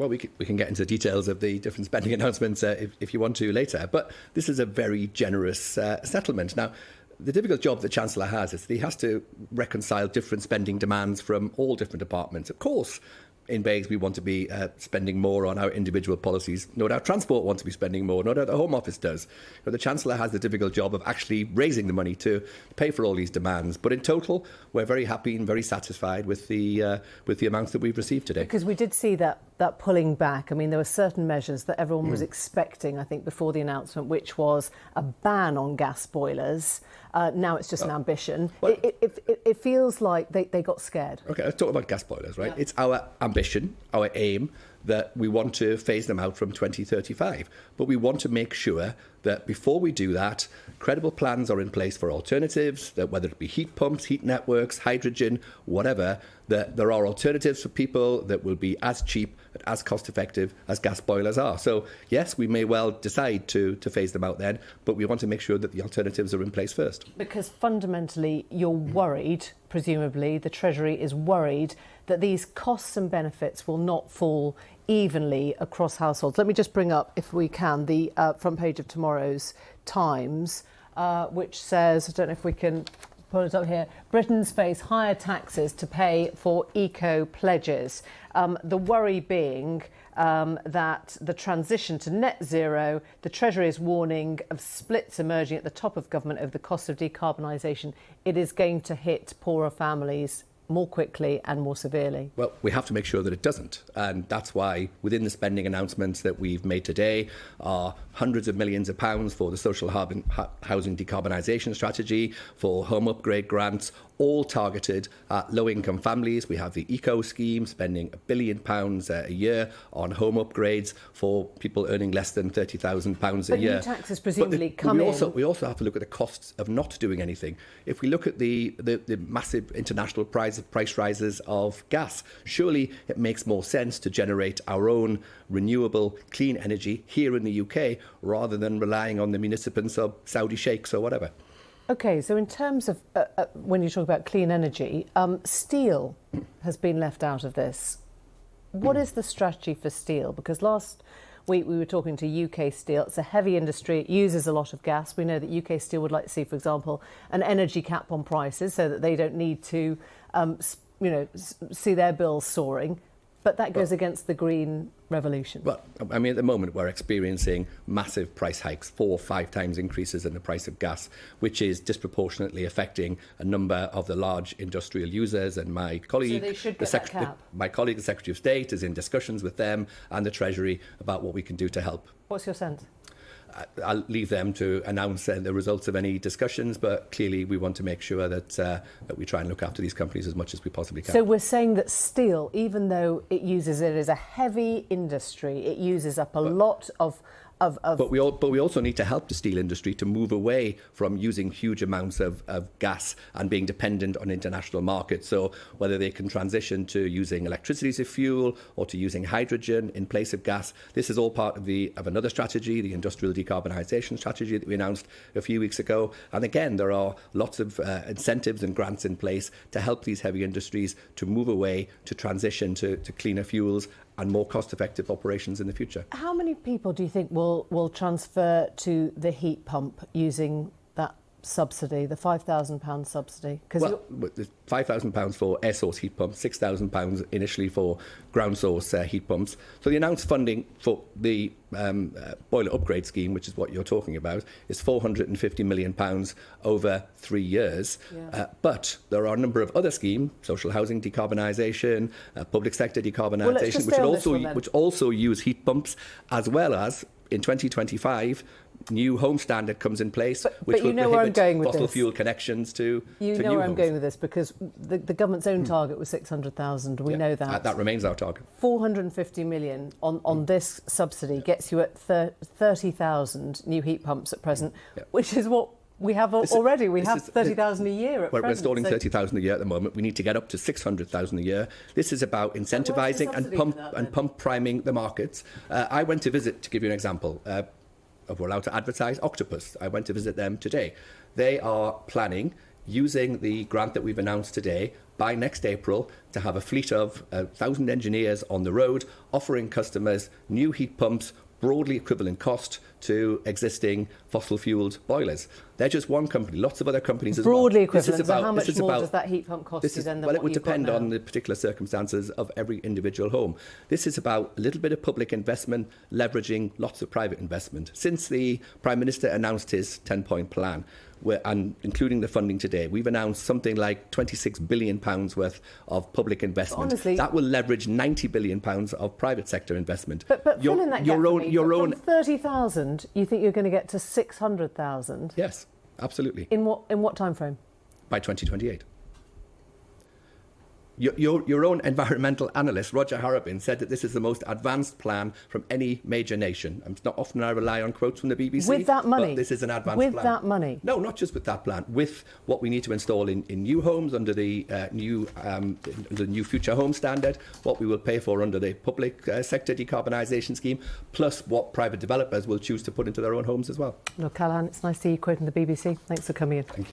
Well, we can get into the details of the different spending announcements if you want to later. But this is a very generous settlement. Now, the difficult job the Chancellor has is that he has to reconcile different spending demands from all different departments. Of course, in BEIS, we want to be spending more on our individual policies. No doubt Transport wants to be spending more. No doubt the Home Office does. But the Chancellor has the difficult job of actually raising the money to pay for all these demands. But in total, we're very happy and very satisfied with the amounts that we've received today. Because we did see that pulling back. I mean, there were certain measures that everyone was expecting, I think, before the announcement, which was a ban on gas boilers. Now it's just an ambition. Well, it feels like they got scared. OK, let's talk about gas boilers, right? Yeah. It's our ambition, our aim, that we want to phase them out from 2035. But we want to make sure that before we do that, credible plans are in place for alternatives, that whether it be heat pumps, heat networks, hydrogen, whatever, that there are alternatives for people that will be as cheap and as cost effective as gas boilers are. So, yes, we may well decide to phase them out then, but we want to make sure that the alternatives are in place first. Because fundamentally, you're worried, presumably, the Treasury is worried that these costs and benefits will not fall evenly across households. Let me just bring up, if we can, the front page of tomorrow's Times, which says, I don't know if we can pull it up here, Britons face higher taxes to pay for eco-pledges. The worry being that the transition to net zero, the Treasury is warning of splits emerging at the top of government over the cost of decarbonisation. It is going to hit poorer families more quickly and more severely. Well, we have to make sure that it doesn't. And that's why within the spending announcements that we've made today are hundreds of millions of pounds for the social housing decarbonisation strategy, for home upgrade grants, all targeted at low-income families. We have the Eco scheme, spending £1 billion a year on home upgrades for people earning less than £30,000 a year. But new taxes presumably come in. We also have to look at the costs of not doing anything. If we look at the massive international price rises of gas, surely it makes more sense to generate our own renewable, clean energy here in the UK rather than relying on the municipals of Saudi sheikhs or whatever. OK, so in terms of when you talk about clean energy, steel has been left out of this. What is the strategy for steel? Because last week we were talking to UK Steel. It's a heavy industry. It uses a lot of gas. We know that UK Steel would like to see, for example, an energy cap on prices so that they don't need to see their bills soaring. But that goes against the green revolution. Well, I mean, at the moment, we're experiencing massive price hikes, 4 or 5 times increases in the price of gas, which is disproportionately affecting a number of the large industrial users. And my colleague, so they should get that cap. My colleague, the Secretary of State, is in discussions with them and the Treasury about what we can do to help. What's your sense? I'll leave them to announce the results of any discussions, but clearly we want to make sure that we try and look after these companies as much as we possibly can. So we're saying that steel, even though it as a heavy industry, it uses up a lot of... But we also need to help the steel industry to move away from using huge amounts of gas and being dependent on international markets. So whether they can transition to using electricity as a fuel or to using hydrogen in place of gas, this is all part of another strategy, the industrial decarbonisation strategy that we announced a few weeks ago. And again, there are lots of incentives and grants in place to help these heavy industries to move away, to transition to cleaner fuels and more cost-effective operations in the future. How many people do you think will transfer to the heat pump using that subsidy, the £5,000 subsidy? Well, £5,000 for air source heat pumps, £6,000 initially for ground source heat pumps. So the announced funding for the boiler upgrade scheme, which is what you're talking about, is £450 million over 3 years. Yeah. But there are a number of other schemes, social housing decarbonisation, public sector decarbonisation, which also use heat pumps, as well as in 2025 new home standard comes in place, which will prohibit fossil fuel connections to new homes. Where I'm going with this, because the government's own target was 600,000. We know that. That remains our target. 450 million on this subsidy gets you at 30,000 new heat pumps at present, which is what we have already. We have 30,000 a year at present. We're installing 30,000 a year at the moment. We need to get up to 600,000 a year. This is about incentivising and pump priming the markets. I went to visit, to give you an example, we're allowed to advertise Octopus. I went to visit them today. They are planning using the grant that we've announced today, by next April, to have a fleet of 1,000 engineers on the road, offering customers new heat pumps, broadly equivalent cost to existing fossil-fuelled boilers. They're just one company. Lots of other companies as well. Broadly equivalent. So how much more does that heat pump cost you than well, what it would you've got depend now? on the particular circumstances of every individual home. This is about a little bit of public investment, leveraging lots of private investment. Since the Prime Minister announced his 10-point plan, and including the funding today, we've announced something like £26 billion worth of public investment. Honestly, that will leverage £90 billion of private sector investment. But fill in that gap your for own, me. your But own. from 30,000, you think you're going to get to 600,000? Yes, absolutely. In what time frame? By 2028. Your own environmental analyst, Roger Harrabin, said that this is the most advanced plan from any major nation. It's not often I rely on quotes from the BBC. With that money? But this is an advanced plan. With that money? No, not just with that plan. With what we need to install in new homes under the new Future Home Standard, what we will pay for under the public sector decarbonisation scheme, plus what private developers will choose to put into their own homes as well. Look, Callanan, it's nice to see you quoting the BBC. Thanks for coming in. Thank you.